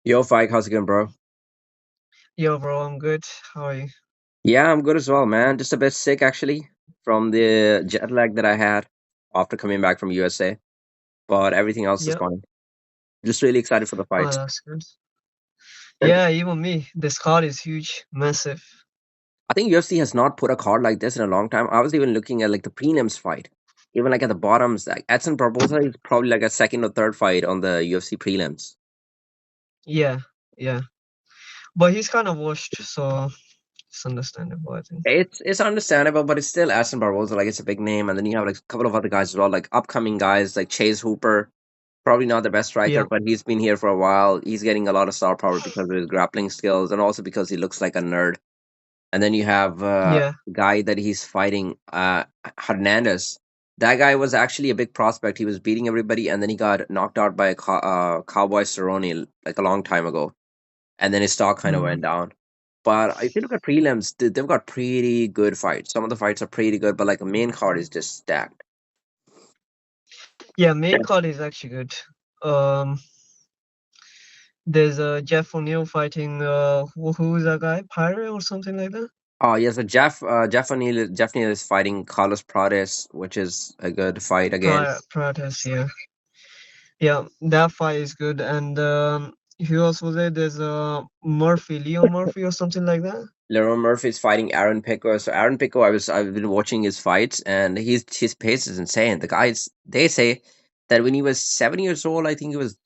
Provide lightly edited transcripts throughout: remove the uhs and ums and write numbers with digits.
Yo, Fike, how's it going, bro? Yo, bro, I'm good. How are you? Yeah, I'm good as well, man. Just a bit sick actually from the jet lag that I had after coming back from USA, but everything else is Yep. fine. Just really excited for the Oh, fight. that's good. Yeah, even me. This card is huge, massive. I think UFC has not put a card like this in a long time. I was even looking at like the prelims fight, even like at the bottoms. Like Edson Barboza is probably like a second or third fight on the UFC prelims. Yeah, yeah. But he's kind of washed, so it's understandable, I think. It's understandable, but it's still Edson Barboza. Like it's a big name, and then you have like a couple of other guys as well, like upcoming guys like Chase Hooper. Probably not the best striker, Yeah, but he's been here for a while. He's getting a lot of star power because of his grappling skills and also because he looks like a nerd. And then you have yeah. the guy that he's fighting, Hernandez. That guy was actually a big prospect. He was beating everybody, and then he got knocked out by a Cowboy Cerrone like a long time ago. And then his stock kind of Mm. went down. But if you look at prelims, they've got pretty good fights. Some of the fights are pretty good, but like the main card is just stacked. Yeah, main card is actually good. Um, there's Jeff O'Neill fighting who's that guy? Pyre or something like that? Oh yes, so Jeff Neal is fighting Carlos Prates, which is a good fight again. Prates, yeah. Yeah, that fight is good. And who else was there? There's Leo Murphy or something like that. Lerone Murphy is fighting Aaron Pico. So Aaron Pico, I've been watching his fights, and his pace is insane. The guys, they say that when he was 7 years old, I think he was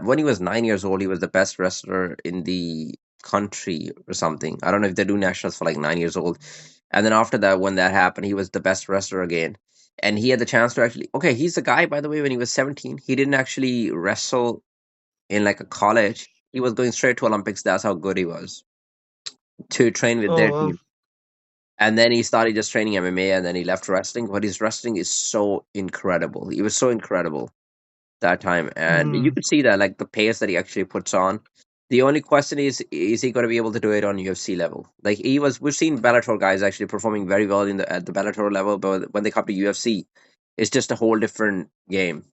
when he was 9 years old, he was the best wrestler in the country or something. I don't know if they do nationals for like 9 years old. And then after that, when that happened, he was the best wrestler again. And he had the chance to actually, okay, he's the guy, by the way, when he was 17, he didn't actually wrestle in like a college. He was going straight to Olympics. That's how good he was to train with their Oh, team. And then he started just training MMA, and then he left wrestling. But his wrestling is so incredible. He was so incredible that time. And you mm. could see that, like the pace that he actually puts on. The only question is he going to be able to do it on UFC level? Like we've seen Bellator guys actually performing very well at the Bellator level, but when they come to UFC, it's just a whole different game.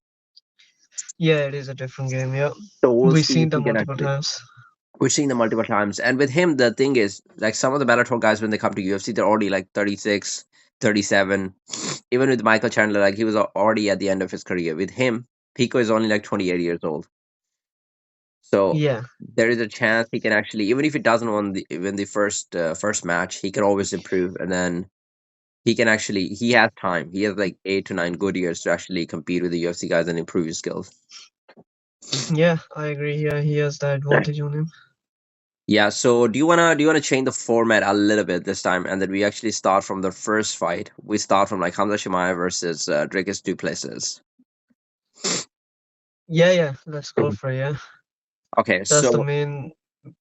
Yeah, it is a different game. Yeah, So we'll we've see if seen he that can multiple actually. times. We've seen them multiple times. And with him, the thing is, like some of the Bellator guys, when they come to UFC, they're already like 36, 37. Even with Michael Chandler, like he was already at the end of his career. With him, Pico is only like 28 years old. So Yeah, there is a chance he can actually, even if he doesn't win the first match, he can always improve. And then he has time. He has like 8 to 9 good years to actually compete with the UFC guys and improve his skills. yeah, I agree. Yeah, he has the advantage on him. Yeah, so do you wanna change the format a little bit this time, and then we actually start from the first fight? We start from like Khamzat Chimaev versus Dricus Duplesis. Yeah, yeah, let's go Mhm. for it. Yeah, Okay, that's the so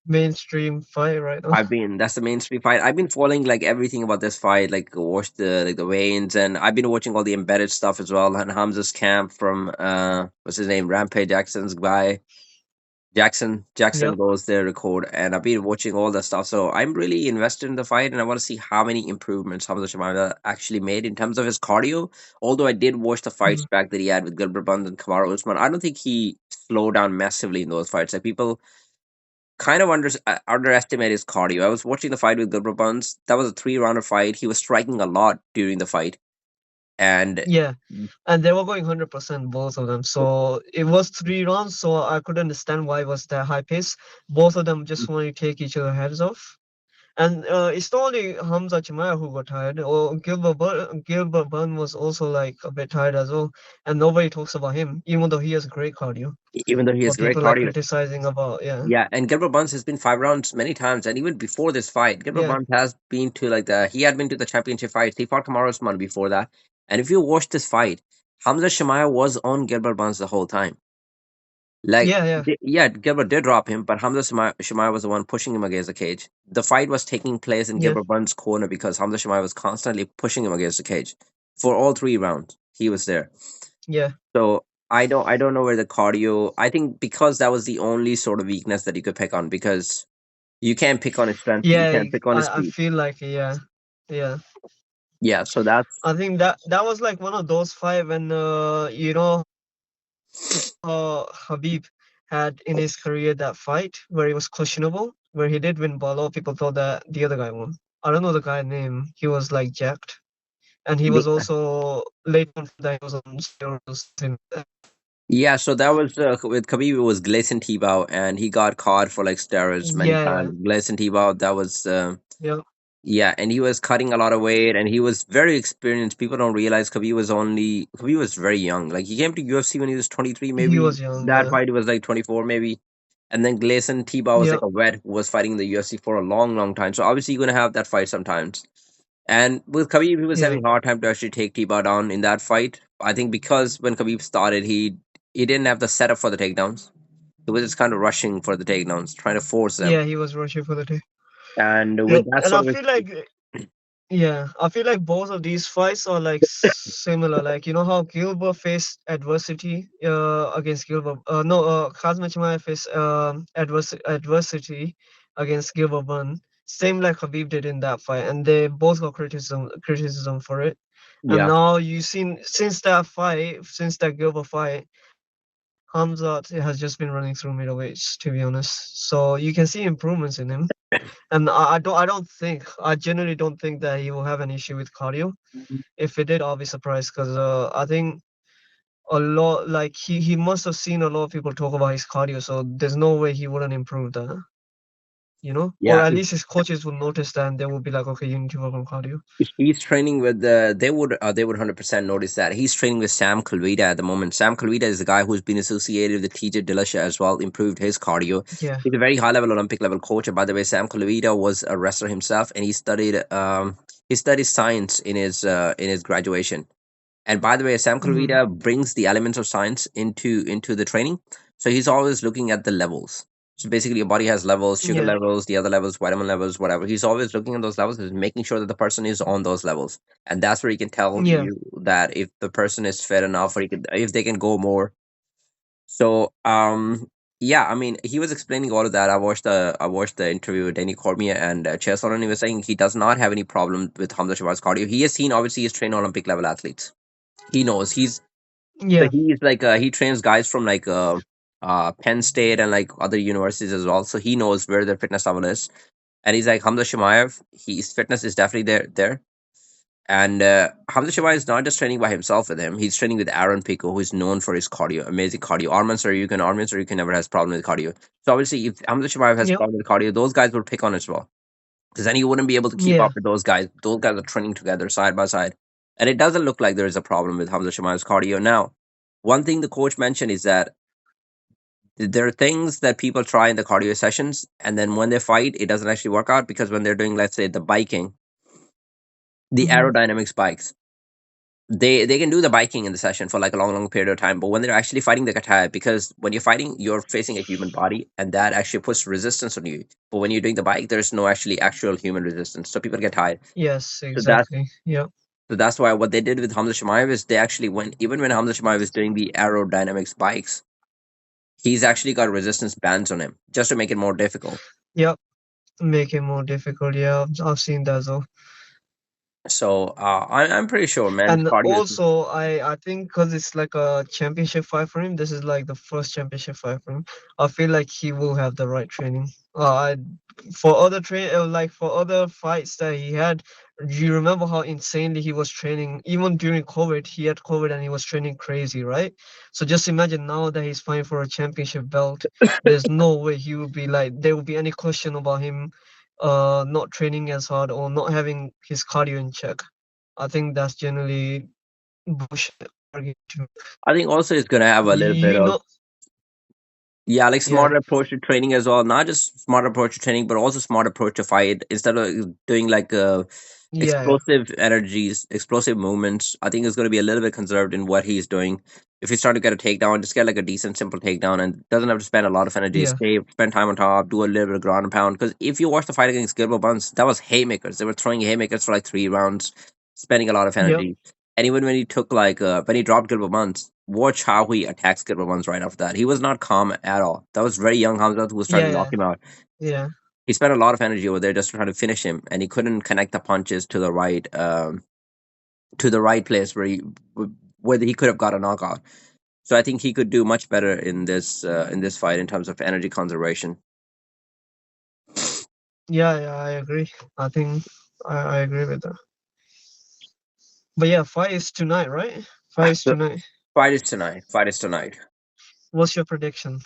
mainstream fight right now. that's the mainstream fight. I've been following like everything about this fight, like watch the weigh-ins, and I've been watching all the embedded stuff as well. And Hamza's camp from what's his name, Rampage Jackson's guy. Jackson Yep. goes there record, and I've been watching all that stuff. So I'm really invested in the fight, and I want to see how many improvements Hamza Shamaev actually made in terms of his cardio. Although I did watch the fights Mm. back that he had with Gilbert Burns and Kamaru Usman, I don't think he slowed down massively in those fights. Like people kind of underestimate his cardio. I was watching the fight with Gilbert Burns. That was a 3 rounder fight. He was striking a lot during the fight, and Yeah, and they were going 100% both of them. So it was 3 rounds. So I could understand why it was that high pace. Both of them just wanted to take each other heads off. And it's not only Hamza Chimaev who got tired. Or Gilbert Burn was also like a bit tired as well. And nobody talks about him, even though he has great cardio. even though he has But great people are cardio. criticizing about Yeah, and Gilbert Burns has been 5 rounds many times, and even before this fight, Gilbert yeah, Burns has been to he had been to the championship fights. He fought Kamaru Usman before that, and if you watch this fight, Hamza Shemaya was on Gilbert Burns the whole time. yeah. Yeah, Gilbert did drop him, but Shemaya was the one pushing him against the cage. The fight was taking place in Yeah, Gilbert Burns' corner because Hamza Shemaya was constantly pushing him against the cage for all 3 rounds. He was there. yeah, So I don't know where the cardio. I think because that was the only sort of weakness that you could pick on because you can't pick on his strength, you yeah. can't pick on his I speed. feel like yeah. Yeah, so that's I think that was like one of those fight when Habib had in his career that fight where he was questionable, where he did win, but a lot of people thought that the other guy won. I don't know the guy's name. He was like jacked, and he was also later on that he was on steroids. Yeah, so that was with Khabib. It was Gleison Tebow, and he got caught for like steroids many Yeah, yeah, times. Gleison Tebow, that was yeah. yeah, and he was cutting a lot of weight, and he was very experienced. People don't realize Khabib was very young. Like he came to UFC when he was 23, He maybe was young. that Yeah, fight he was like 24, maybe. And then Gleison Tebow was yeah, like a vet who was fighting in the UFC for a long, long time. So obviously you're gonna have that fight sometimes. And with Khabib, he was yeah, having a hard time to actually take Tebow down in that fight. I think because when Khabib started, he didn't have the setup for the takedowns. He was just kind of rushing for the takedowns, trying to force them. yeah. He was rushing for the day. And with Yep, that and I sort of feel like yeah, I feel like both of these fights are like similar. Like you know how Gilbert faced adversity against Gilbert. No, Khamzat Chimaev faced adversity against Gilbert Burn. Same like Khabib did in that fight, and they both got criticism for it. And yeah. now you seen since that fight, since that Gilbert fight, Hamzat has just been running through middleweights. To be honest, so you can see improvements in him. And I genuinely don't think that he will have an issue with cardio. If it did, I'll be surprised because I think a lot, like he must have seen a lot of people talk about his cardio, so there's no way he wouldn't improve that, or Yeah, at least his coaches will notice that and they will be like, okay, you need to work on cardio. if he's training with they would 100% notice that he's training with Sam Kalvita at the moment. Sam Kalvita is the guy who's been associated with TJ Dillashaw as well, improved his cardio. Yeah, He's a very high level Olympic level coach. And by the way, Sam Kalvita was a wrestler himself, and he studied science in his graduation. And by the way, Sam hmm, Kalvita brings the elements of science into the training. So he's always looking at the levels. So basically, your body has levels, sugar yeah, levels, the other levels, vitamin levels, whatever. He's always looking at those levels and making sure that the person is on those levels. And that's where he can tell yeah, you that if the person is fit enough, or if they can go more. So yeah, I mean, he was explaining all of that. I watched the interview with Danny Cormier and Chess, and he was saying he does not have any problem with Hamza Shabazz cardio. He has seen, obviously he's trained Olympic level athletes. He knows yeah, he's like he trains guys from like Penn State and like other universities as well, so he knows where their fitness level is. And he's like Hamza Shemaev, his fitness is definitely there. And Hamza Shemaev is not just training by himself with him; he's training with Aaron Pico, who is known for his cardio, amazing cardio. Arman Saryukin never has problem with cardio. So obviously, if Hamza Shemaev has yeah, problem with cardio, those guys will pick on as well, because then you wouldn't be able to keep yeah, up with those guys. Those guys are training together side by side. And it doesn't look like there is a problem with Hamza Shemaev's cardio. Now, one thing the coach mentioned is that there are things that people try in the cardio sessions, and then when they fight, it doesn't actually work out, because when they're doing, let's say, the biking, the hmm, aerodynamic spikes, they can do the biking in the session for like a long, long period of time. But when they're actually fighting the kata, because when you're fighting, you're facing a human body, and that actually puts resistance on you. But when you're doing the bike, there's no actual human resistance. So people get tired. yes, So that's exactly, yeah, So that's why what they did with Hamza Shemaev is they actually went, even when Hamza Shemaev is doing the aerodynamic spikes, he's actually got resistance bands on him just to make it more difficult. yeah, make it more difficult. Yeah, I've seen that as well. So I'm pretty sure, man, And cardio is. also, I think because it's like a championship fight for him, this is like the first championship fight for him. I feel like he will have the right training. I for other like for other fights that he had, do you remember how insanely he was training? Even during COVID, he had COVID and he was training crazy, right? So just imagine now that he's fighting for a championship belt. There's no way he would be like there would be any question about him, not training as hard or not having his cardio in check. I think that's generally bullshit argument too. I think also it's gonna have a little bit You of, know, yeah, like yeah, smarter approach to training as well. Not just smart approach to training, but also smart approach to fight. Instead of doing like yeah, explosive energies, explosive movements, I think it's going to be a little bit conserved in what he's doing. If he's trying to get a takedown, just get like a decent, simple takedown, and doesn't have to spend a lot of energy. yeah, Spend time on top, do a little bit of ground and pound. Because if you watch the fight against Gilbert Burns, that was haymakers. They were throwing haymakers for like 3 rounds, spending a lot of yep, energy. And even when he took like when he dropped Gilbert Burns, watch how he attacks Gilbert Burns right after that. He was not calm at all. That was very young Hamza who was trying yeah, to knock yeah, him out. yeah, He spent a lot of energy over there just trying to finish him, and he couldn't connect the punches to the right place where he could have got a knockout. So I think he could do much better in this fight in terms of energy conservation. Yeah, yeah, I agree. I think I agree with that. But yeah, fight is tonight, right? Fight is So tonight. fight is tonight. Fight is tonight. What's your prediction?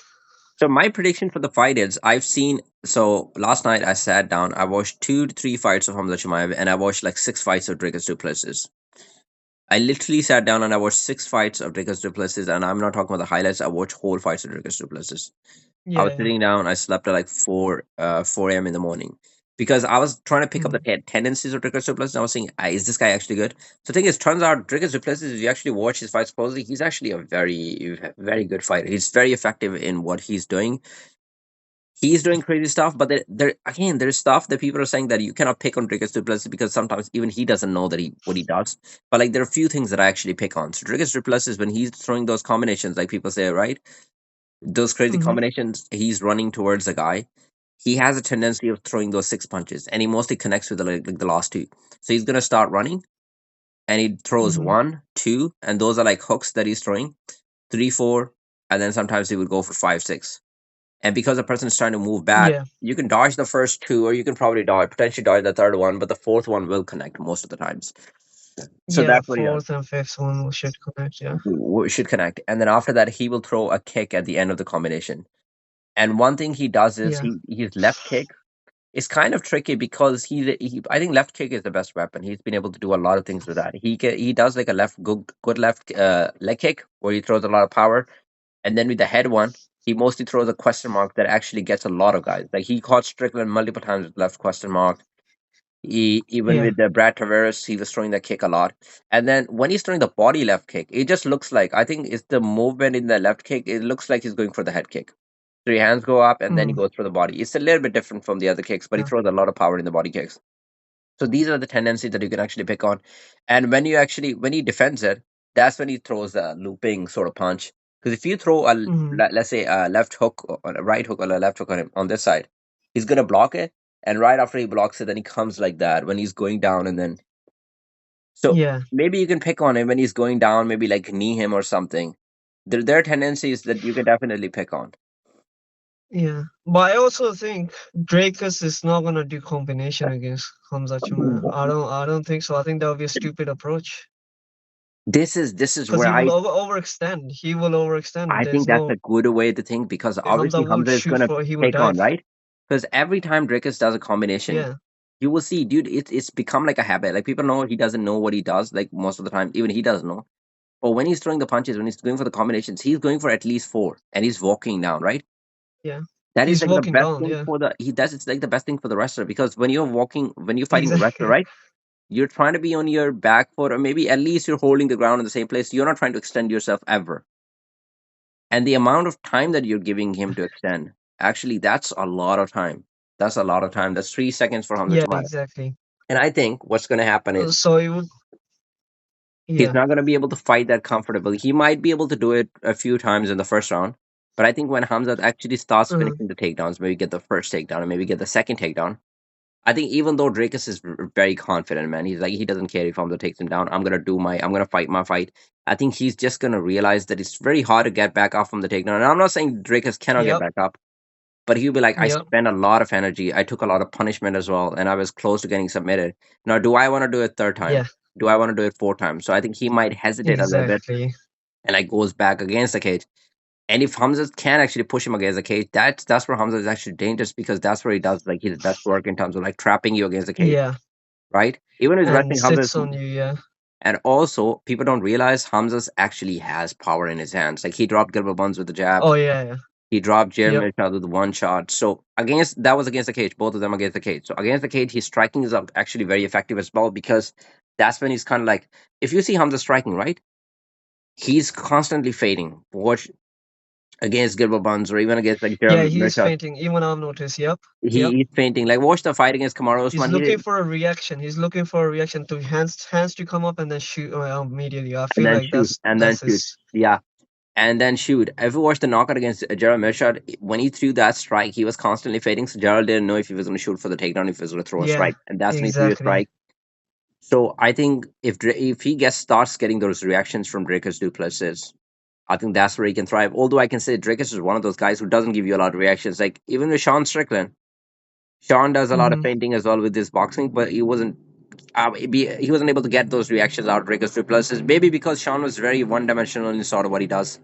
So my prediction for the fight is I've seen so last night I sat down, I watched 2 to 3 fights of Khamzat Chimaev and I watched like 6 fights of Dricus Duplessis. I literally sat down and I watched 6 fights of Dricus Duplessis and I'm not talking about the highlights, I watched whole fights of Dricus Duplessis. I was Yeah, yeah. sitting down. I slept at like 4 a.m. in the morning because I was trying to pick up the Mm, tendencies of Dricus Duplessis. And I was saying, "Ah, is this guy actually good?" So the thing is, turns out Dricus Duplessis, if you actually watch his fights closely, he's actually a very good fighter. He's very effective in what he's doing. He's doing crazy stuff, but there again, there's stuff that people are saying that you cannot pick on Dricus Duplessis because sometimes even he doesn't know that he what he does. But like there are a few things that I actually pick on. So Dricus Duplessis, when he's throwing those combinations, like people say, right? Those crazy mm-hmm. combinations, he's running towards the guy. He has a tendency of throwing those 6 punches, and he mostly connects with like the last two. So he's gonna start running, and he throws Mm-hmm. 1, 2, and those are like hooks that he's throwing 3, 4, and then sometimes he would go for 5, 6. And because the person is trying to move back, Yeah, you can dodge the first two, or you can probably potentially dodge the third one, but the fourth one will connect most of the times. So yeah. that's what he does. Fourth and fifth one should connect. Yeah, Should connect, and then after that, he will throw a kick at the end of the combination. And one thing he does is yeah. his left kick is kind of tricky because he I think left kick is the best weapon. He's been able to do a lot of things with that. He does like a good left leg kick where he throws a lot of power, and then with the head one, he mostly throws a question mark that actually gets a lot of guys. Like he caught Strickland multiple times with left question mark. He even Yeah. with the Brad Tavares, he was throwing the kick a lot. And then when he's throwing the body left kick, it just looks like I think it's the movement in the left kick. It looks like he's going for the head kick. 3 hands go up and then he Mm, goes for the body. It's a little bit different from the other kicks, but he yeah, throws a lot of power in the body kicks. So these are the tendencies that you can actually pick on. And when he defends it, that's when he throws a looping sort of punch. Because if you throw mm, let's say a left hook or a right hook or a left hook on him on this side, he's gonna block it. And right after he blocks it, then he comes like that when he's going down, and then so yeah, maybe you can pick on him when he's going down, maybe like knee him or something. There are tendencies that you can definitely pick on. yeah. But I also think Dracus is not gonna do combination against Khamzat Chimaev. I don't think so. I think that would be a stupid approach This is because where he will overextend. He will overextend. I There's think that's no a good way to think because obviously Hamza will Hamza is shoot gonna for. He will take on, dive. right? Because every time Dricus does a combination, Yeah, you will see, dude, it's become like a habit. Like people know he doesn't know what he does, like most of the time, even he doesn't know. But when he's throwing the punches, when he's going for the combinations, he's going for at least four and he's walking down, right? yeah. That is He's like the walking best down. thing Yeah, for the he does it's like the best thing for the wrestler because when you're fighting a wrestler, exactly. right? You're trying to be on your back foot, or maybe at least you're holding the ground in the same place. You're not trying to extend yourself ever. And the amount of time that you're giving him to extend, actually, that's a lot of time. That's a lot of time. That's 3 seconds for Hamza Yeah, Chimaev. exactly. And I think what's going to happen is So it would. he's Yeah. not going to be able to fight that comfortably. He might be able to do it a few times in the first round. But I think when Hamza actually starts Uh, finishing the takedowns, maybe get the first takedown and maybe get the second takedown, I think even though Dracus is very confident, man, he's like he doesn't care if Hamza takes him down. I'm gonna fight my fight. I think he's just gonna realize that it's very hard to get back up from the takedown. And I'm not saying Dracus cannot get yep. back up, but he'll be like, I Yep. spent a lot of energy, I took a lot of punishment as well, and I was close to getting submitted. Now, do I want to do it third time? Yeah. Do I want to do it fourth time? So I think he might hesitate a little bit Exactly. and like goes back against the cage. And if Hamza can actually push him against the cage, that's where Hamza is actually dangerous because that's where he does like his best work in terms of like trapping you against the cage, Yeah. right? Even with And wrestling, Hamza is, sits on you. Yeah. and also people don't realize Hamza actually has power in his hands. Like he dropped Gilbert Burns with the jab, Oh yeah. Yeah. he dropped Yep. Jeremy Shah with one shot. So against that was against the cage, both of them against the cage. So against the cage, his striking is actually very effective as well because that's when he's kind of like if you see Hamza striking, right? He's constantly fading. Watch against Gilbert Burns or even against like Yeah. Jeremy He's Mircha. fainting. Even I've noticed. Yep. Yep. He's fainting. Like watch the fight against Kamaru He's Usman. He looking did, for a reaction. He's looking for a reaction to hands to come up and then shoot immediately. I and feel then like shoot and then that's shoot. his. Yeah. And then shoot. If you watch the knockout against Gerald Mircha, when he threw that strike, he was constantly fading. So Gerald didn't know if he was going to shoot for the takedown, if he was going to throw a Yeah. strike, and that's when he threw a Exactly. strike. So I think if he starts getting those reactions from Dricus Duplessis, I think that's where he can thrive. Although I can say Dricus is one of those guys who doesn't give you a lot of reactions. Like even with Sean Strickland, Sean does a lot of Mm-hmm. feinting as well with his boxing, but he wasn't able to get those reactions out of Dricus Duplessis. Maybe because Sean was very one dimensional in sort of what he does.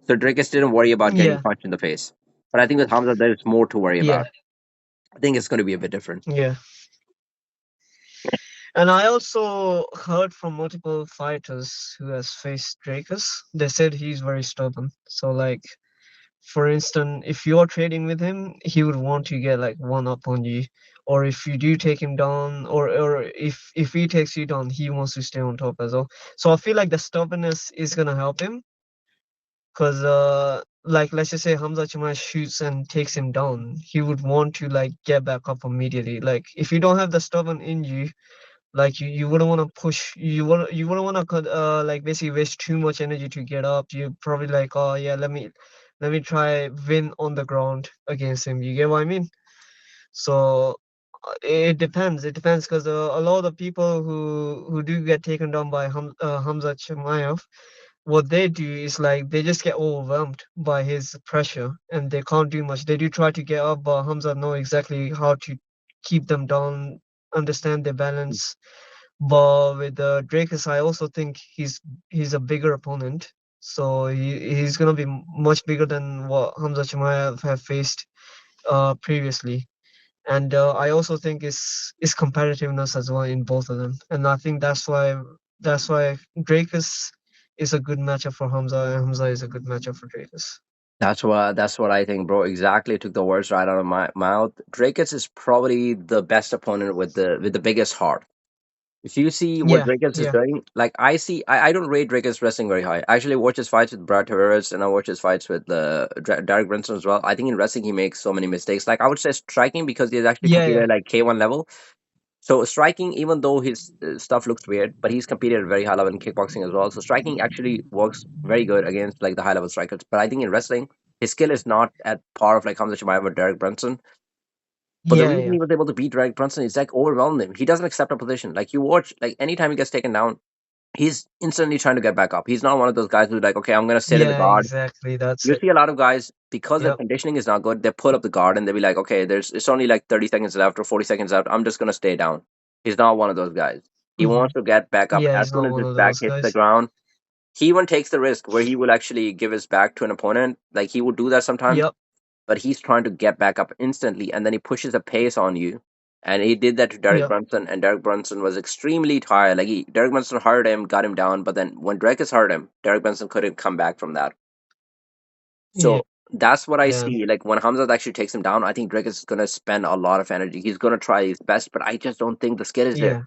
So Dricus didn't worry about getting Yeah, punched in the face. But I think with Hamza, there's more to worry yeah, about. I think it's going to be a bit different. yeah. And I also heard from multiple fighters who has faced Dracus. They said he's very stubborn. So like, for instance, if you're trading with him, he would want to get like one up on you. Or if you do take him down, or if he takes you down, he wants to stay on top as well. So I feel like the stubbornness is gonna help him, because like let's just say Hamza Chimaev shoots and takes him down, he would want to like get back up immediately. Like if you don't have the stubborn in you, like you wouldn't want to push, you wouldn't want to like basically waste too much energy to get up. You probably like, oh yeah, let me try win on the ground against him. You get what I mean? So it depends because a lot of people who do get taken down by Hamza Chimaev, what they do is like they just get overwhelmed by his pressure and they can't do much. They do try to get up, but Hamza know exactly how to keep them down, understand their balance. But with Dracus, I also think he's a bigger opponent, so he's gonna be much bigger than what Hamza Chimaev have faced previously. And I also think is competitiveness as well in both of them, and I think that's why Dracus is a good matchup for Hamza, and Hamza is a good matchup for Dracus. That's what I think, bro. Exactly took the words right out of my mouth. Dracus is probably the best opponent with the biggest heart. If you see what Yeah, Dracus is yeah, doing, like I don't rate Dracus wrestling very high. I actually watch his fights with Brad Tavares and I watch his fights with Derek Brunson as well. I think in wrestling he makes so many mistakes. Like I would say striking because he's actually yeah, competed yeah, at like K1 level. So striking, even though his stuff looks weird, but he's competed at very high level in kickboxing as well. So striking actually works very good against like the high level strikers. But I think in wrestling, his skill is not at par of like Khamzat Chimaev or Derek Brunson. But the yeah, reason yeah, he was able to beat Derek Brunson is like overwhelmed him. He doesn't accept a position. Like you watch, like anytime he gets taken down, he's instantly trying to get back up. He's not one of those guys who's like, okay, I'm gonna sit in the yeah. guard. Exactly. That's You it. see a lot of guys because their Yep. conditioning is not good, they pull up the guard and they be like, okay, there's it's only like 30 seconds left or 40 seconds left. I'm just gonna stay down. He's not one of those guys. He Hmm. wants to get back up Yeah, as he's soon not as one his of back those hits the guys. ground. He even takes the risk where he will actually give his back to an opponent. Like he would do that sometimes, Yep. but he's trying to get back up instantly and then he pushes a pace on you. And he did that to Derek Yep. Brunson, and Derek Brunson was extremely tired. Like Derek Brunson hurt him, got him down, but then when Dracus hurt him, Derek Brunson couldn't come back from that. Yeah. So that's what I Yeah. see. Like when Hamzat actually takes him down, I think Dracus is gonna spend a lot of energy. He's gonna try his best, but I just don't think the skill is there. Yeah.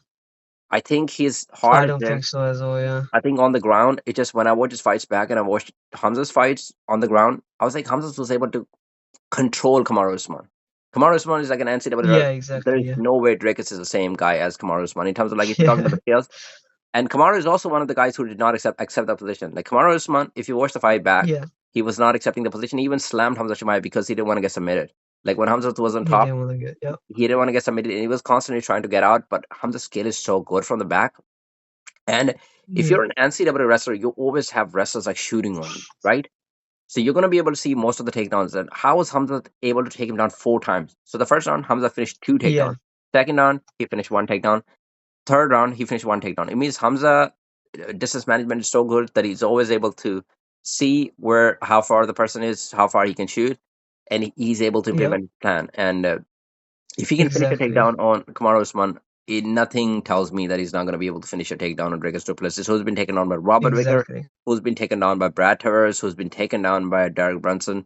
I think his heart I is don't there. think so as well. Yeah. I think on the ground, it just when I watch his fights back and I watched Hamza's fights on the ground, I was like Hamza was able to control Kamaru Usman. Kamaru Usman is like an NCAA. Yeah. There Exactly. is Yeah. no way Dracus is the same guy as Kamaru Usman in terms of like if you're talking Yeah. about the skills. And Kamaru is also one of the guys who did not accept that position. Like Kamaru Usman, if you watch the fight back, Yeah. he was not accepting the position. He even slammed Hamza Chimaev because he didn't want to get submitted. Like when Hamza was on He top, didn't want to get. Yep. he didn't want to get submitted, and he was constantly trying to get out. But Hamza's skill is so good from the back. And if Yeah. you're an NCAA wrestler, you always have wrestlers like shooting on you, right? So you're going to be able to see most of the takedowns. And how was Hamza able to take him down 4 times? So the first round, Hamza finished two Yeah. takedowns. Second round, he finished one takedown. Third round, he finished one takedown. It means Hamza distance management is so good that he's always able to see where how far the person is, how far he can shoot, and he's able to Yep. implement his plan. And if he can finish a Exactly. takedown on Kamaru Usman, nothing tells me that he's not going to be able to finish a takedown on Dricus Duplessis, who's been taken down by Robert Vicker, Exactly. who's been taken down by Brad Tavares, who's been taken down by Derek Brunson.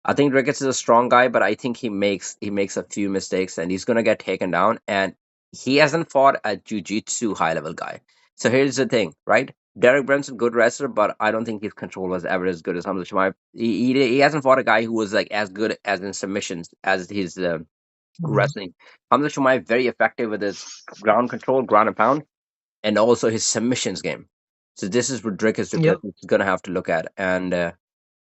I think Ricketts is a strong guy, but I think he makes a few mistakes and he's gonna get taken down. And he hasn't fought a jiu-jitsu high level guy. So here's the thing, right? Derek Brunson, good wrestler, but I don't think his control was ever as good as Hamza Chimaev. He hasn't fought a guy who was like as good as in submissions as his Mhm. wrestling. Hamza Chimaev very effective with his ground control, ground and pound, and also his submissions game. So this is what Dricus Yep. Duplessis is gonna have to look at. And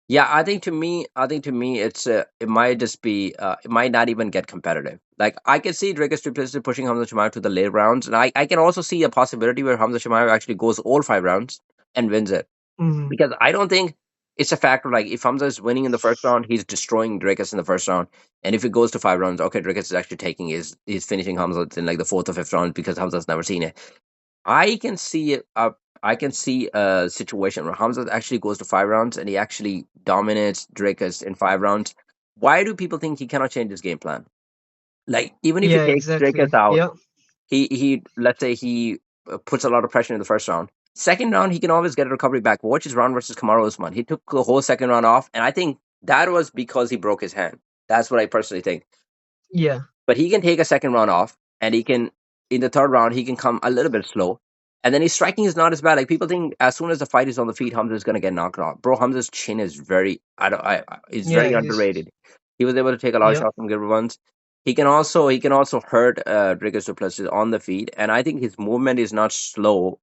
yeah, I think to me, it might just be, it might not even get competitive. Like I can see Dricus Duplessis pushing Hamza Chimaev to the late rounds, and I can also see a possibility where Hamza Chimaev actually goes all 5 rounds and wins it. Hmm. because I don't think it's a factor. Like if Hamza is winning in the first round, he's destroying Dricus in the first round, and if it goes to 5 rounds, okay, Dricus is actually taking is finishing Hamza in like the fourth or fifth round because Hamza's never seen it. I can see it. I can see a situation where Hamza actually goes to 5 rounds and he actually dominates Dricus in 5 rounds. Why do people think he cannot change his game plan? Like even if he Yeah, takes Dricus exactly. out, Yeah, he let's say he puts a lot of pressure in the first round. Second round, he can always get a recovery back. Watch his round versus Kamaru Usman. He took the whole second round off, and I think that was because he broke his hand. That's what I personally think. yeah, But he can take a second round off, and he can in the third round he can come a little bit slow, and then his striking is not as bad. Like people think, as soon as the fight is on the feet, Hamza is gonna get knocked out. Bro, Hamza's chin is very, I don't, is yeah. very He's underrated. He was able to take a lot of yeah, shots from good ones. He can also hurt Dricus Duplessis on the feet, and I think his movement is not slow.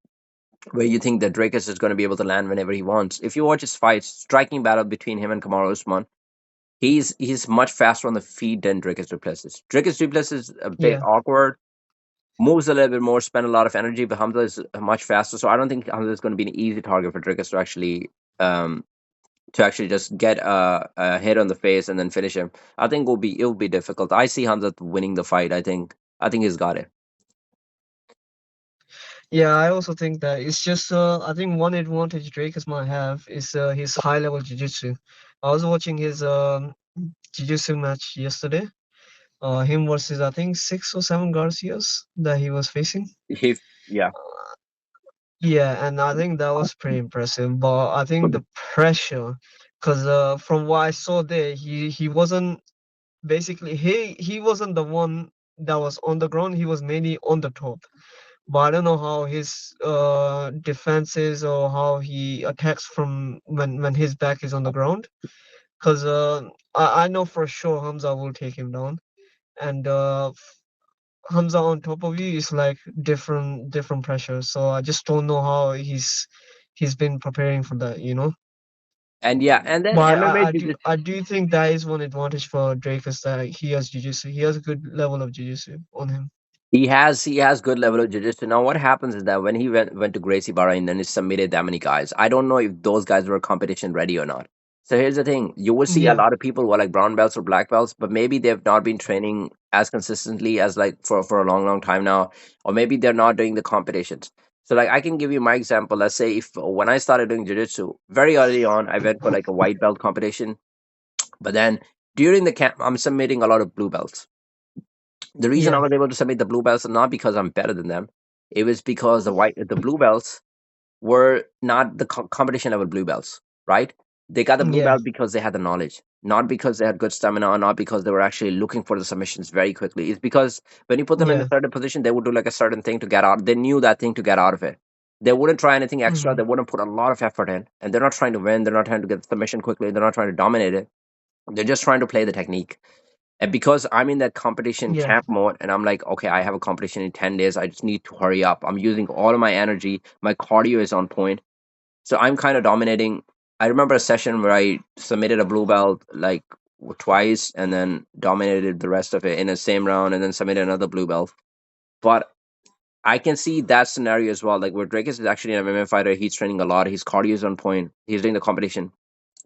Where you think that Dricus is going to be able to land whenever he wants. If you watch his fights, striking battle between him and Kamaru Usman, he's much faster on the feet than Dricus Duplessis. Dricus Duplessis is a bit yeah, awkward, moves a little bit more, spend a lot of energy, but Hamza is much faster. So I don't think Hamza is going to be an easy target for Dricus um to actually just get a hit on the face and then finish him. I think it'll be difficult. I see Hamza winning the fight. I think he's got it. yeah. I also think that it's just I think one advantage Dracus might have is his high level jiu-jitsu. I was watching his jiu-jitsu match yesterday. Him versus I think 6 or 7 Garcias that he was facing. He yeah. Yeah, and I think that was pretty impressive. But I think the pressure, because from what I saw there, he wasn't basically he wasn't the one that was on the ground. He was mainly on the top. But I don't know how his defense is or how he attacks from when his back is on the ground. Because I know for sure Hamza will take him down, and Hamza on top of you is like different pressure. So I just don't know how he's been preparing for that, you know. And yeah, and then But MMA I do think that is one advantage for Drake is that he has jiu-jitsu. He has a good level of jiu-jitsu on him. he has good level of jiu-jitsu. Now what happens is that when he went to Gracie Barra and then he submitted that many guys, I don't know if those guys were competition ready or not. So here's the thing: you will see a Yeah, lot of people who are like brown belts or black belts, but maybe they've not been training as consistently as like for a long time now, or maybe they're not doing the competitions. So like I can give you my example. Let's say if when I started doing jiu-jitsu very early on, I went for like a white belt competition, but then during the camp, I'm submitting a lot of blue belts. The reason I yeah, was able to submit the blue belts is not because I'm better than them. It was because the blue belts were not the competition level blue belts, right? They got the blue yeah, belt because they had the knowledge, not because they had good stamina, or not because they were actually looking for the submissions very quickly. It's because when you put them in a yeah. certain position, they would do like a certain thing to get out. They knew that thing to get out of it. They wouldn't try anything extra. Hmm. They wouldn't put a lot of effort in, and they're not trying to win. They're not trying to get the submission quickly. They're not trying to dominate it. They're just trying to play the technique. And because I'm in that competition Yeah, camp mode and I'm like, okay, I have a competition in 10 days. I just need to hurry up. I'm using all of my energy. My cardio is on point. So I'm kind of dominating. I remember a session where I submitted a blue belt like twice and then dominated the rest of it in the same round and then submitted another blue belt. But I can see that scenario as well. Like where Dracus is actually an MMA fighter. He's training a lot. His cardio is on point. He's doing the competition.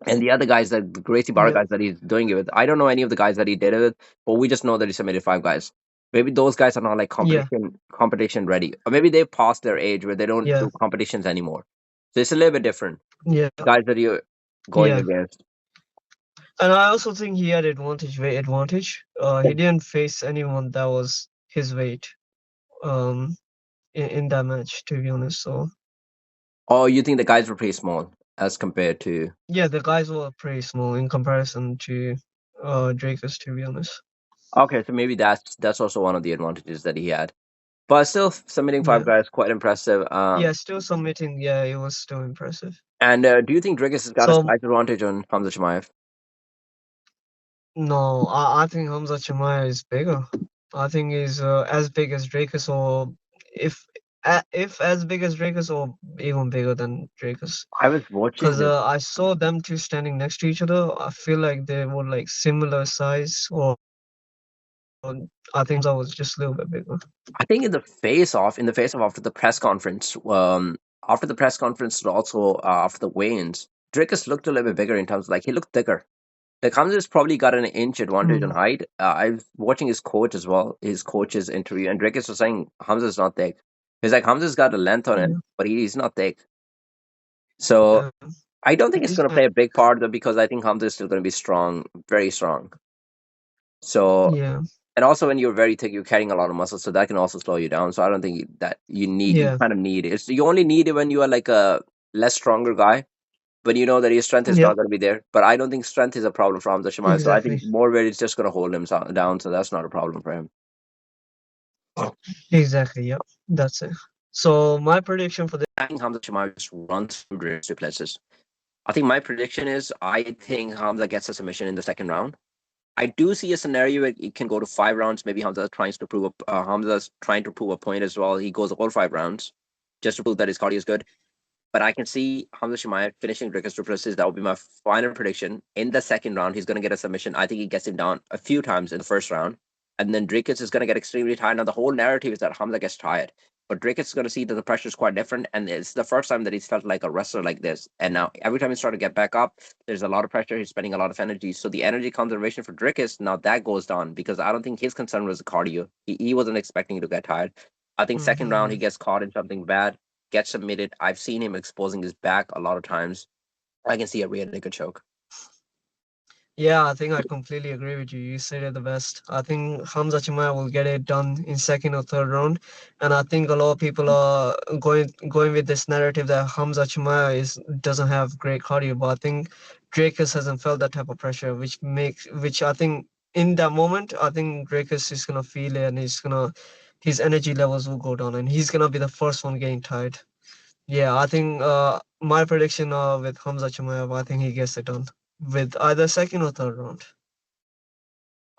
And the other guys, that the Gracie Barra yeah, guys that he's doing it with, I don't know any of the guys that he did it with, but we just know that he submitted 5 guys. Maybe those guys are not like yeah, competition ready, or maybe they've passed their age where they don't yeah, do competitions anymore. So it's a little bit different. yeah, Guys that you're going yeah. against. And I also think he had advantage, weight advantage. He didn't face anyone that was his weight. In that match, to be honest. So Oh, you think the guys were pretty small as compared to? yeah, the guys were pretty small in comparison to Dracus, to be honest. Okay, so maybe that's also one of the advantages that he had. But still, submitting five Yeah. guys quite impressive. Yeah, still submitting. Yeah, it was still impressive. And do you think Dricus has got a So slight advantage on Khamzat Chimaev? no, I think Khamzat Chimaev is bigger. I think he's as big as Dracus, or if if as big as Dracus, or even bigger than Dracus. I was watching Because this. I saw them two standing next to each other. I feel like they were like similar size, or I think I was just a little bit bigger. I think in the face off after the press conference, after the press conference, and also after the weigh-ins, Dricus looked a little bit bigger in terms of like he looked thicker. Like Khamzat's probably got an inch advantage on Mm, height. I was watching his coach as well, his coach's interview, and Dricus was saying Hamza's not thick. He's like Hamza's got a length on it, yeah, but he's not thick. So yeah, I don't think it's he's going to play a big part though, because I think Hamza is still going to be strong, very strong. So yeah, and also when you're very thick, you're carrying a lot of muscle, so that can also slow you down. So I don't think that you yeah, kind of need it. You only need it when you are like a less stronger guy, when you know that your strength is yeah, not going to be there. But I don't think strength is a problem for Hamza Chimaev. So I think exactly, more weight is just going to hold him down. So that's not a problem for him. exactly. Yeah, that's it. So my prediction for this. I think Hamza Chimaev just runs through Duplesis. I think my prediction is I think Hamza gets a submission in the second round. I do see a scenario where it can go to 5 rounds. Maybe Hamza's trying to prove a point as well. He goes all 5 rounds just to prove that his cardio is good. But I can see Khamzat Chimaev finishing Dricus Duplesis. That would be my final prediction. In the second round, he's going to get a submission. I think he gets him down a few times in the first round. And then Dricus is going to get extremely tired. Now, the whole narrative is that Hamza gets tired. But Dricus is going to see that the pressure is quite different. And it's the first time that he's felt like a wrestler like this. And now, every time he's trying to get back up, there's a lot of pressure. He's spending a lot of energy. So the energy conservation for Dricus, now that goes down because I don't think his concern was the cardio. He wasn't expecting to get tired. I think second round, he Mhm. gets caught in something bad, gets submitted. I've seen him exposing his back a lot of times. I can see a really good choke. Yeah, I think I completely agree with you. You said it the best. I think Hamza Chimaev will get it done in second or third round, and I think a lot of people are going with this narrative that Hamza Chimaev is doesn't have great cardio, but I think Dracus hasn't felt that type of pressure, which I think in that moment, I think Dracus is gonna feel it, and his energy levels will go down, and he's gonna be the first one getting tired. Yeah, I think my prediction with Hamza Chimaev, I think he gets it done with either second or third round.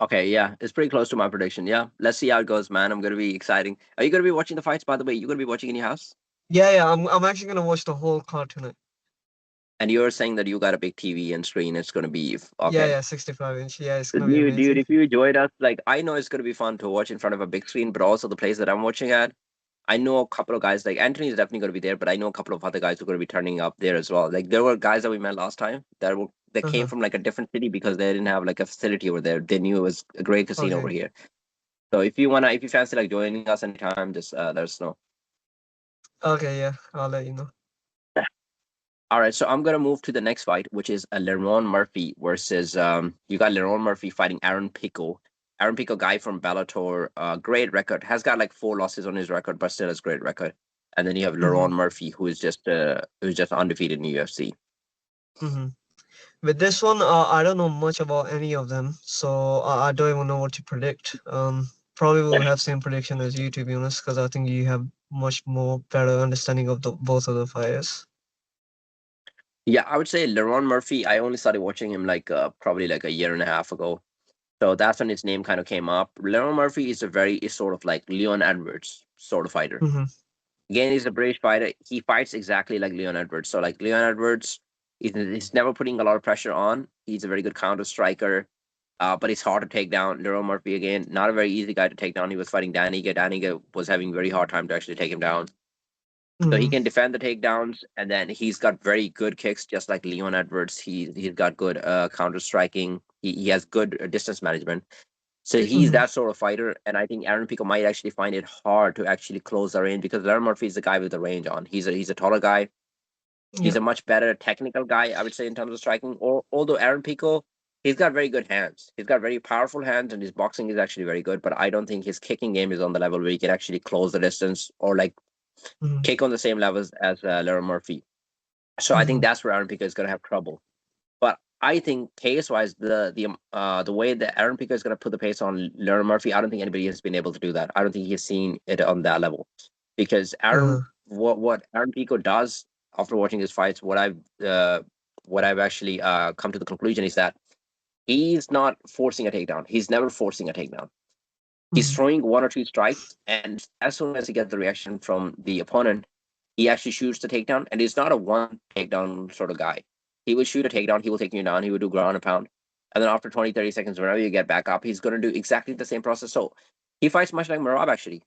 Okay, yeah, it's pretty close to my prediction. Yeah, let's see how it goes, man. I'm gonna be exciting. Are you gonna be watching the fights? By the way, you gonna be watching in your house? Yeah, yeah, I'm actually gonna watch the whole card tonight. And you're saying that you got a big TV and screen. It's gonna be Yeah, okay. yeah, 65-inch. Yeah, it's So gonna be dude, amazing. if you enjoyed us, like I know it's gonna be fun to watch in front of a big screen, but also the place that I'm watching at. I know a couple of guys, like Anthony is definitely going to be there, but I know a couple of other guys who are going to be turning up there as well. Like there were guys that we met last time that came Uh-huh. from like a different city because they didn't have like a facility over there. They knew it was a great casino over Okay. here. So if you fancy like joining us anytime, just let us know. Okay, yeah, I'll let you know. All right, so I'm gonna move to the next fight, which is a Lerone Murphy versus you got Lerone Murphy fighting Aaron Pico. Aaron Pico, guy from Bellator, great record, has got like 4 losses on his record, but still has great record. And then you have Mm-hmm. Lerone Murphy, who's just undefeated in UFC. Mm-hmm. With this one, I don't know much about any of them, so I don't even know what to predict. Probably will have same prediction as you, to be honest, because I think you have much more better understanding of the both of the fighters. Yeah, I would say Lerone Murphy. I only started watching him like probably like a year and a half ago. So that's when his name kind of came up. Lerone Murphy is sort of like Leon Edwards sort of fighter. Mm-hmm. Again, he's a British fighter. He fights exactly like Leon Edwards. So like Leon Edwards, he's never putting a lot of pressure on. He's a very good counter striker, but it's hard to take down. Lerone Murphy again, not a very easy guy to take down. He was fighting Daniga. Daniga was having very hard time to actually take him down. So he Mm-hmm. can defend the takedowns, and then he's got very good kicks, just like Leon Edwards. He's got good counter striking. He has good distance management. So he's Mm-hmm. that sort of fighter, and I think Aaron Pico might actually find it hard to actually close the range because Larry Murphy is the guy with the range on. He's a taller guy. He's Yep. a much better technical guy, I would say, in terms of striking. Or although Aaron Pico, he's got very good hands. He's got very powerful hands, and his boxing is actually very good. But I don't think his kicking game is on the level where he can actually close the distance or like Mm-hmm. kick on the same levels as Larry Murphy. So I think Mm-hmm. that's where Aaron Pico is going to have trouble. But I think pace wise, the way that Aaron Pico is going to put the pace on Lerner Murphy, I don't think anybody has been able to do that. I don't think he's seen it on that level because Uh-huh. what Aaron Pico does after watching his fights, what I've actually come to the conclusion is that he's not forcing a takedown. He's never forcing a takedown. He's Mm-hmm. throwing 1 or 2 strikes, and as soon as he gets the reaction from the opponent, he actually shoots the takedown. And he's not a one takedown sort of guy. He will shoot a takedown, he will take you down, he will do ground and pound. And then after 20, 30 seconds, whenever you get back up, he's going to do exactly the same process. So he fights much like Marab, actually.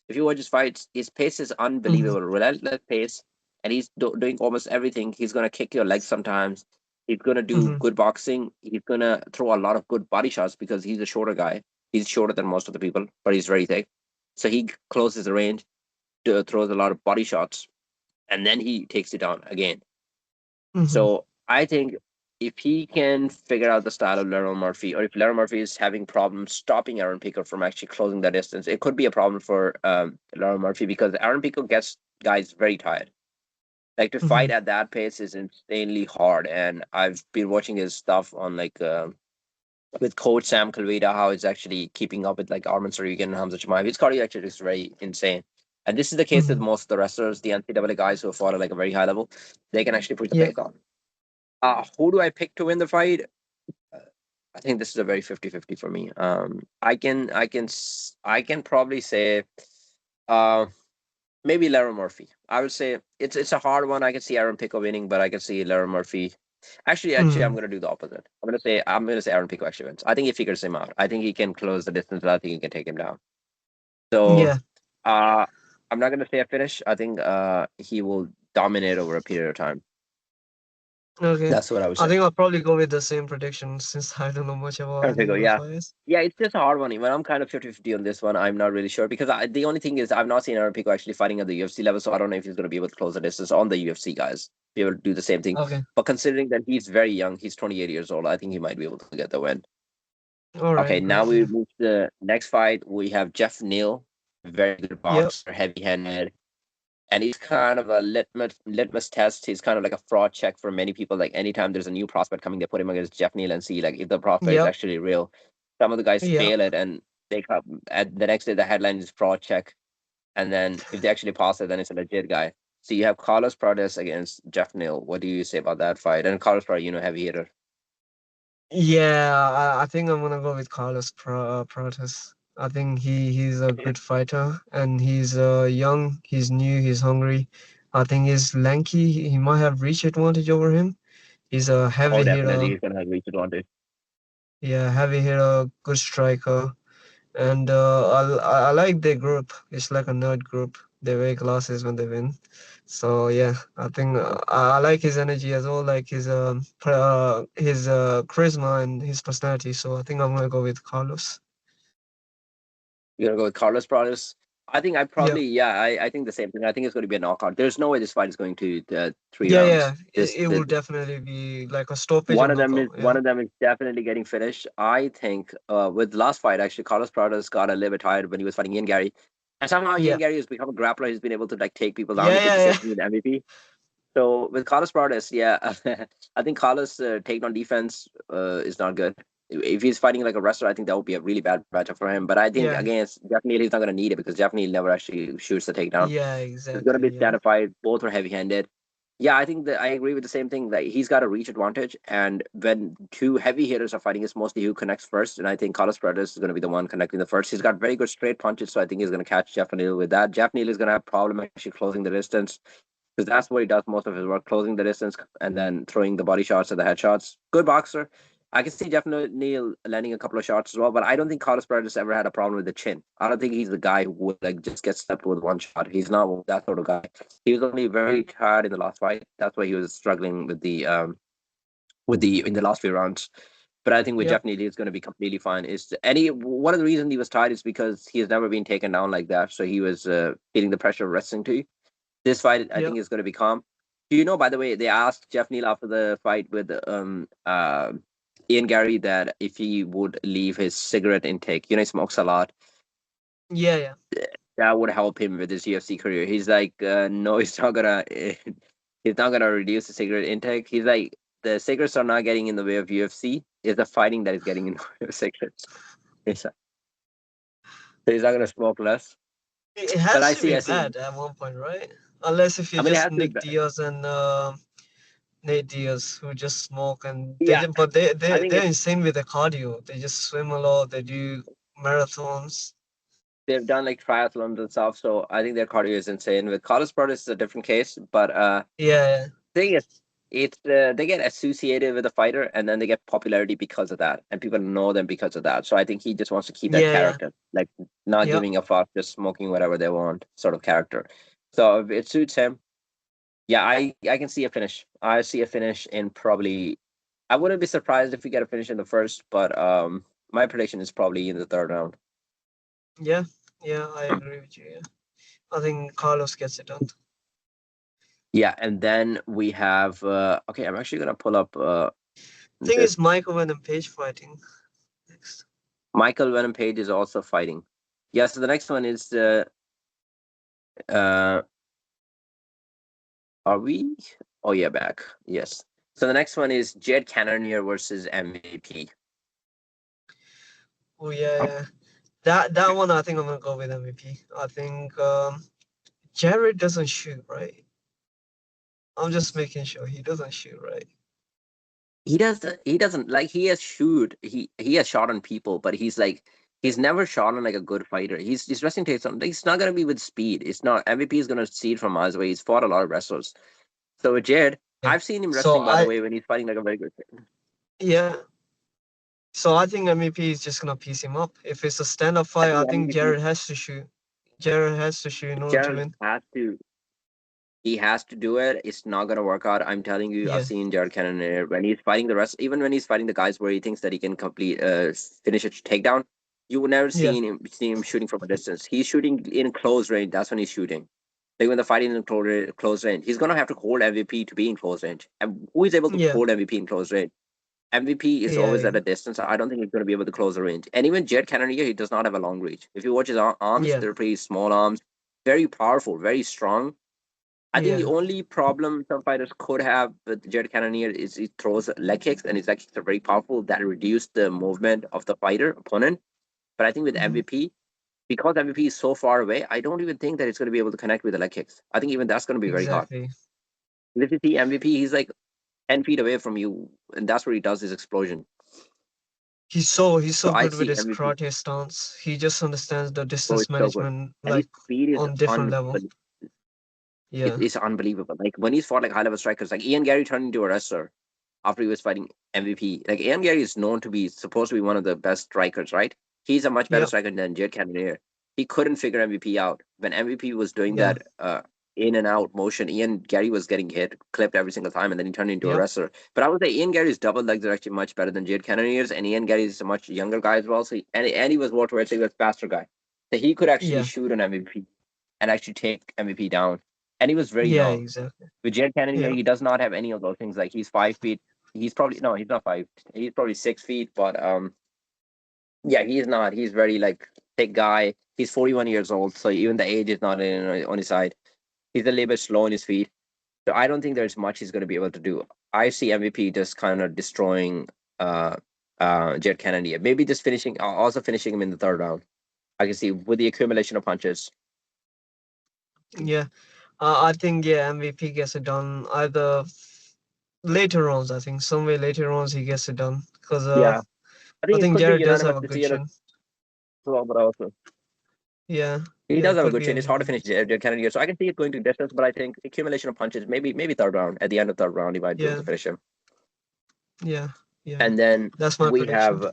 If you watch his fights, his pace is Mm-hmm. unbelievable, relentless pace. and he's doing almost everything. He's gonna kick your legs sometimes. He's gonna do Mm-hmm. good boxing. He's gonna throw a lot of good body shots because he's a shorter guy. He's shorter than most of the people, but he's very thick. So he closes the range, throws a lot of body shots, and then he takes it down again. Mm-hmm. So I think if he can figure out the style of Lerone Murphy, or if Lerone Murphy is having problems stopping Aaron Pico from actually closing the distance, it could be a problem for Lerone Murphy because Aaron Pico gets guys very tired. Like to Mm-hmm. fight at that pace is insanely hard, and I've been watching his stuff on like with Coach Sam Calveda, how it's actually keeping up with like Arman Sarigan and Khamzat Chimaev. His cardio actually is very insane. And this is the case with Mm-hmm. most of the wrestlers, the NCAA guys who have fought at like a very high level. They can actually push the Yep. pace on. Who do I pick to win the fight? Uh, I think this is a very 50-50 for me. I can probably say uh, maybe Lara Murphy. I would say it's a hard one. I can see Aaron Pico winning, but I can see Lara Murphy. Actually, I'm Mm-hmm. gonna do the opposite. I'm gonna say Aaron Pico actually wins. I think he figures him out. I think he can close the distance. I think he can take him down. So Yeah. uh, I'm not gonna say a finish. I think he will dominate over a period of time. Okay. That's what I would I say. think I'll probably go with the same prediction since I don't know much about Aaron any Pico, of the yeah. fighters. Yeah, it's just a hard one. Even I'm kind of 50-50 on this one. I'm not really sure because the only thing is I've not seen Aaron Pico actually fighting at the UFC level, so I don't know if he's going to be able to close the distance on the UFC guys, be able to do the same thing. Okay. But considering that he's very young, he's 28 years old, I think he might be able to get the win. All Okay, right. now Great. we Yeah. move to the next fight. We have Jeff Neal, very good Yep. boxer, heavy-handed, and he's kind of a litmus test. He's kind of like a fraud check for many people. Like anytime there's a new prospect coming, they put him against Jeff Neal and see like if the prospect is Yep. actually real. Some of the guys Yep. fail it, and they come at the next day the headline is fraud check, and then if they actually pass it, then it's a legit guy. So you have Carlos Prates against Jeff Neal. What do you say about that fight? And Carlos Prates, heavy hitter. Yeah. I think I'm gonna go with Carlos Prates. I think he's a good fighter and he's young. He's new. He's hungry. I think he's lanky. He might have reach advantage over him. He's a Oh, heavy definitely, hitter. he's gonna have reach advantage. Yeah, heavy hitter, good striker. And I like their group. It's like a nerd group. They wear glasses when they win. So yeah, I think I like his energy as well, like his charisma and his personality. So I think I'm gonna go with Carlos. You're gonna go with Carlos Prates. I think Yeah, I think the same thing. I think it's going to be a knockout. There's no way this fight is going to 3 rounds. yeah. It will definitely be like a stoppage or knockout. One Yeah, of them is definitely getting finished. I think with the last fight actually, Carlos Prates got a little bit tired when he was fighting Ian Gary, and somehow Ian yeah, Gary has become a grappler. He's been able to like take people down. yeah, He did the yeah, same yeah, thing with MVP. So with Carlos Prates, yeah, I think Carlos taking on defense is not good. If he's fighting like a wrestler, I think that would be a really bad matchup for him. But I think yeah, against Jeff Neal, he's not going to need it because Jeff Neal never actually shoots the takedown. yeah. It's going to be Exactly. a Yeah, standard fight. Both are heavy-handed. Yeah, I think that I agree with the same thing. That he's got a reach advantage, and when two heavy hitters are fighting, it's mostly who connects first. And I think Carlos Prates is going to be the one connecting the first. He's got very good straight punches, so I think he's going to catch Jeff Neal with that. Jeff Neal is going to have problem actually closing the distance because that's what he does most of his work, closing the distance and then throwing the body shots or the headshots. Good boxer. I can see Jeff Neal landing a couple of shots as well, but I don't think Carlos Prates ever had a problem with the chin. I don't think he's the guy who would like just get stepped with one shot. He's not that sort of guy. He was only very tired in the last fight. That's why he was struggling with the in the last few rounds. But I think with yep, Jeff Neal, he's going to be completely fine. Is any one of the reasons he was tired is because he has never been taken down like that, so he was feeling the pressure of wrestling too. This fight, I yep. think, is going to be calm. Do you know, by the way, they asked Jeff Neal after the fight with Ian Gary that if he would leave his cigarette intake, he smokes a lot, Yeah, yeah, that would help him with his UFC career. He's like, no, he's not gonna, he's not gonna reduce the cigarette intake. He's like, the cigarettes are not getting in the way of UFC. It's the fighting that is getting in the way of cigarettes. So he's not gonna smoke less. it But has to be I see. bad at one point, right? Unless if you I mean, it just has to be. Nick Diaz and Nate Diaz who just smoke and Yeah, but I think they're it's insane with the cardio. They just swim a lot. They do marathons. they've done like triathlons and stuff, so I think their cardio is insane. With college sports, it's a different case, but Yeah, thing is, it's they get associated with the fighter, and then they get popularity because of that, and people know them because of that. So I think he just wants to keep that yeah, yeah, character, like not yep. giving a fuck, just smoking whatever they want, sort of character. So it suits him. Yeah, I can see a finish. I see a finish in probably. I wouldn't be surprised if we get a finish in the first, but my prediction is probably in the third round. Yeah, yeah, I agree with you. Yeah, I think Carlos gets it done. Yeah, and then we have okay, I'm actually gonna pull up Thing this. is, Michael Venom Page fighting next. Michael Venom Page is also fighting. Yeah, so the next one is uh are we? Oh yeah, back. Yes. So the next one is Jed Cannonier versus MVP. Oh yeah, yeah. That one I think I'm gonna go with MVP. I think Jared doesn't shoot, right? I'm just making sure he doesn't shoot, right? He doesn't like he has shoot he has shot on people, but he's never shot on like a good fighter. His wrestling takes on it's not gonna be with speed. It's not MVP is gonna see it from miles away. He's fought a lot of wrestlers. So with Jared, Yeah. I've seen him So wrestling by the I way when he's fighting like a very good fighter. yeah. So I think MVP is just gonna piece him up. If it's a stand-up I fight, I think think MVP Jared has to shoot. Jared has to shoot in order to Jared win. has to he has to do it. It's not gonna work out. I'm telling you, I've Yeah. seen Jared Cannonier when he's fighting the rest, even when he's fighting the guys where he thinks that he can complete finish a takedown. You will never Yeah. see him shooting from a distance. He's shooting in close range. That's when he's shooting. Like when the fighting in close range, he's gonna have to hold MVP to be in close range. And who is able to Yeah. hold MVP in close range? MVP is always Yeah. at a distance. I don't think he's going to be able to close the range. And even Jed Cannonier, he does not have a long reach. If you watch his arms, Yeah. they're pretty small arms, very powerful, very strong. I think the Yeah. only problem some fighters could have with Jared Cannonier is he throws leg kicks, and his leg kicks are very powerful that reduce the movement of the fighter opponent. But I think with Hmm. MVP, because MVP is so far away, I don't even think that it's going to be able to connect with the leg kicks. I think even that's going to be very hard. Exactly. If you see MVP, he's like 10 feet away from you, and that's where he does his explosion. He's so So I good with see his MVP. karate stance. He just understands the Oh, distance it's so good, management and his like speed is on different level. Yeah. it's unbelievable. Like when he's fought like high level strikers, like Ian Gary turned into a wrestler after he was fighting MVP. Like Ian Gary is known to be supposed to be one of the best strikers, right? He's a much better Yeah. striker than Jed Cannonier. He couldn't figure MVP out. When MVP was doing Yeah. that in and out motion, Ian Gary was getting hit, clipped every single time, and then he turned into a Yep. wrestler. But I would say Ian Gary's double legs are actually much better than Jed Cannonier's, and Ian Gary is a much younger guy as well. So and he was welterweight, so he was a faster guy. So he could actually Yeah. shoot an MVP and actually take MVP down. And he was very Yeah. young. Exactly. With Jed Cannonier, Yeah. he does not have any of those things. Like he's 5 feet. He's probably no, he's not five. He's probably 6 feet. But yeah, he's not. He's very like thick guy. He's 41 years old, so even the age is not on his side. He's a little bit slow on his feet, so I don't think there's much he's going to be able to do. I see MVP just kind of destroying uh Jed Cannonier. Maybe just finishing, also finishing him in the third round. I can see with the accumulation of punches. Yeah. I think yeah, MVP gets it done either later rounds. I think somewhere later rounds he gets it done because Yeah, I I think it think could be Jared does have unanimous a good decision as chin. well, but also. Yeah. He Yeah. does It have a could good be a chin. It's hard to finish unanimous. Kennedy, so I can see it going to distance. But I think accumulation of punches, maybe third round. At the end of third round, he might be able Yeah. to finish him. Yeah. Yeah. And then That's my we prediction. have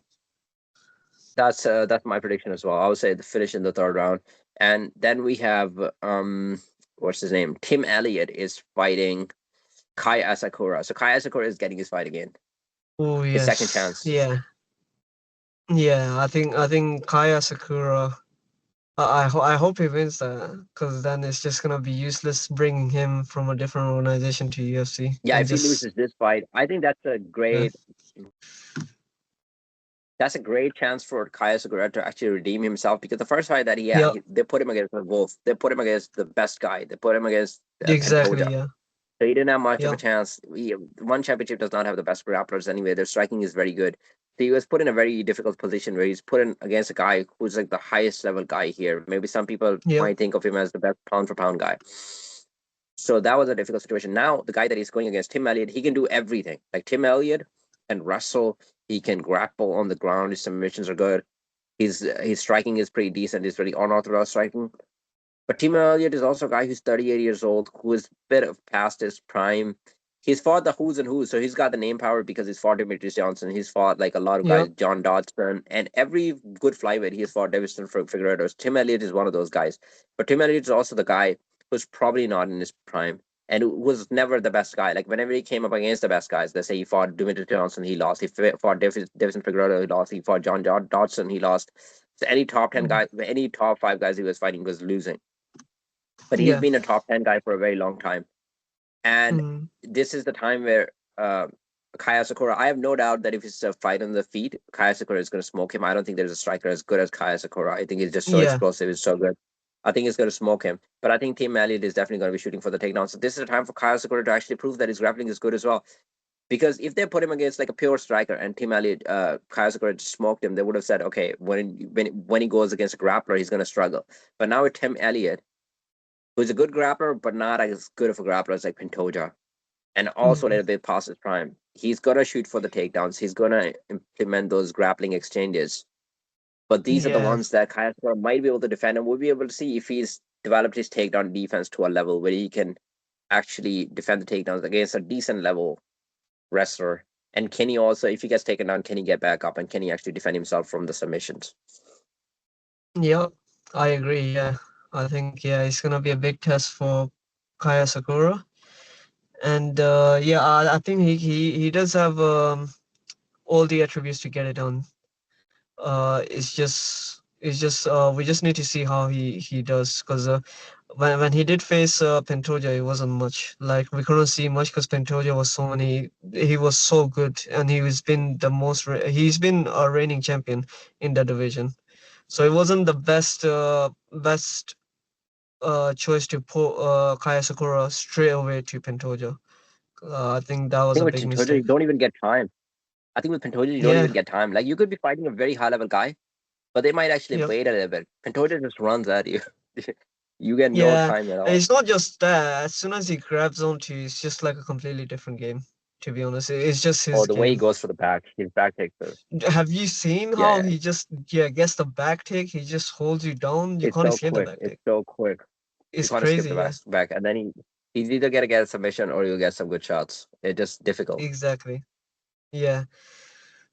that's my prediction as well. I would say the finish in the third round. And then we have what's his name? Tim Elliott is fighting Kai Asakura. So Kai Asakura is getting his fight again, Oh his second yes. chance. Yeah. Yeah. I think Kaya Sakura. I hope he wins that because then it's just gonna be useless bringing him from a different organization to UFC Yeah, and if he just loses this fight, I think yeah. that's a great chance for Kaya Segura to actually redeem himself because the first fight that he had, Yeah. they put him against a Wolf. They put him against the best guy. They put him against Exactly. Pantoja. Yeah. So he didn't have much of a Yeah. chance. One championship does not have the best grapplers anyway. Their striking is very good. So he was put in a very difficult position where he's put in against a guy who's like the highest level guy here. Maybe some people Yeah. might think of him as the best pound for pound guy. So that was a difficult situation. Now the guy that he's going against, Tim Elliott, he can do everything. Like Tim Elliott can wrestle, he can grapple on the ground. His submissions are good. His striking is pretty decent. He's very unorthodox striking. But Tim Elliott is also a guy who's 38 years old, who is a bit of past his prime. He's fought the who's and who's, so he's got the name power because he's fought Demetrius Johnson. He's fought like a lot of Yeah. guys, John Dodson, and every good flyweight he has fought Davison Figueroa. Tim Elliott is one of those guys. But Tim Elliott is also the guy who's probably not in his prime. and was never the best guy. Like whenever he came up against the best guys, let's say he fought Dimitri Johnson, he lost. He fought Davison Figueroa, he lost. He fought John Dodson, he lost. So any top 10 Mhm. guy, any top 5 guys he was fighting was losing. But he's Yeah. been a top 10 guy for a very long time. And Mhm. this is the time where Kaya Sakura, I have no doubt that if it's a fight on the feet, Kaya Sakura is going to smoke him. I don't think there's a striker as good as Kaya Sakura. I think he's just so Yeah. explosive, he's so good. I think he's going to smoke him. But I think Team Elliot is definitely going to be shooting for the takedown. So this is a time for Kaya Sakura to actually prove that his grappling is good as well. Because if they put him against like a pure striker and Team Elliot, Kaya Sakura smoked him, they would have said, okay, when he goes against a grappler, he's going to struggle. But now with Tim Elliot, who's a good grappler, but not as good of a grappler as like Pantoja, and also a Mhm. little bit past his prime. He's gonna shoot for the takedowns. He's gonna implement those grappling exchanges. But these are the Yeah. ones that Kayasura might be able to defend, and we'll be able to see if he's developed his takedown defense to a level where he can actually defend the takedowns against a decent level wrestler. And can he also, if he gets taken down, can he get back up and can he actually defend himself from the submissions? Yep. I agree. Yeah. I think it's gonna be a big test for Kaya Sakura, and I think he does have all the attributes to get it done. It's just we just need to see how he does, because when he did face Pantoja, it wasn't much. Like we couldn't see much because Pantoja was so many. He was so good, and he's been a reigning champion in that division. So it wasn't the best choice to put Kaya Sakura straight away to Pantoja. I think that I was think a with big Pantoja, you mistake. don't even get time. I think with Pantoja, you don't Yeah. even get time. Like you could be fighting a very high level guy, but they might actually Yep. wait a little bit. Pantoja just runs at you. You get no Yeah, time at and all. it's not just that. As soon as he grabs onto you, it's just like a completely different game. To be honest, it's just Or his the way he game. goes for the back, his back takes are. Have you seen Yeah, how yeah. he just gets the back take? He just holds you down. You It's can't so escape the quick. back It's take. so quick. You It's can't escape the crazy. Yeah, back, and then he's either gonna get a submission or you'll get some good shots. It's just difficult. exactly. Yeah.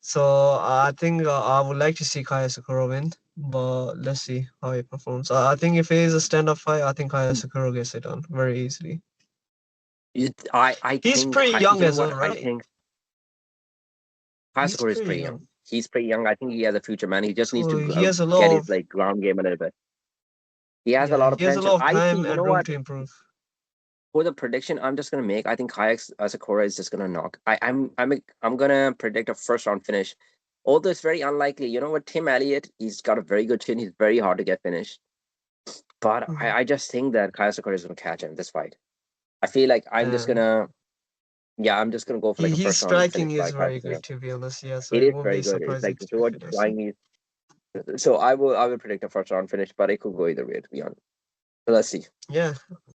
So I think I would like to see Kaya Sakura win, but let's see how he performs. I think if it is a stand-up fight, I think Kaya Sakura gets it done very easily. I He's think pretty young you know as what well, I right? think. He's Asakura is pretty pretty young. young. He's pretty young. I think he has a future, man. He just needs So to he has a get lot his of like ground game a little bit. He has a Yeah, lot of he has a potential. lot of I see. time You and know room what? to improve. For the prediction I'm just gonna make, I think Kayak Asakura is just gonna knock. I'm gonna predict a first round finish. Although it's very unlikely. You know what? Tim Elliott, he's got a very good chin. He's very hard to get finished. But Mhm. I just think that Kayak Asakura is gonna catch him this fight. I feel like And I'm just gonna go for like a his first round striking finish by is Kayak very Asakura. good, to be honest. Yeah, so It it is won't be very a good. It's surprise like so what if it does. flying me. So I will predict a first round finish, but it could go either way to be honest. So let's see. Yeah,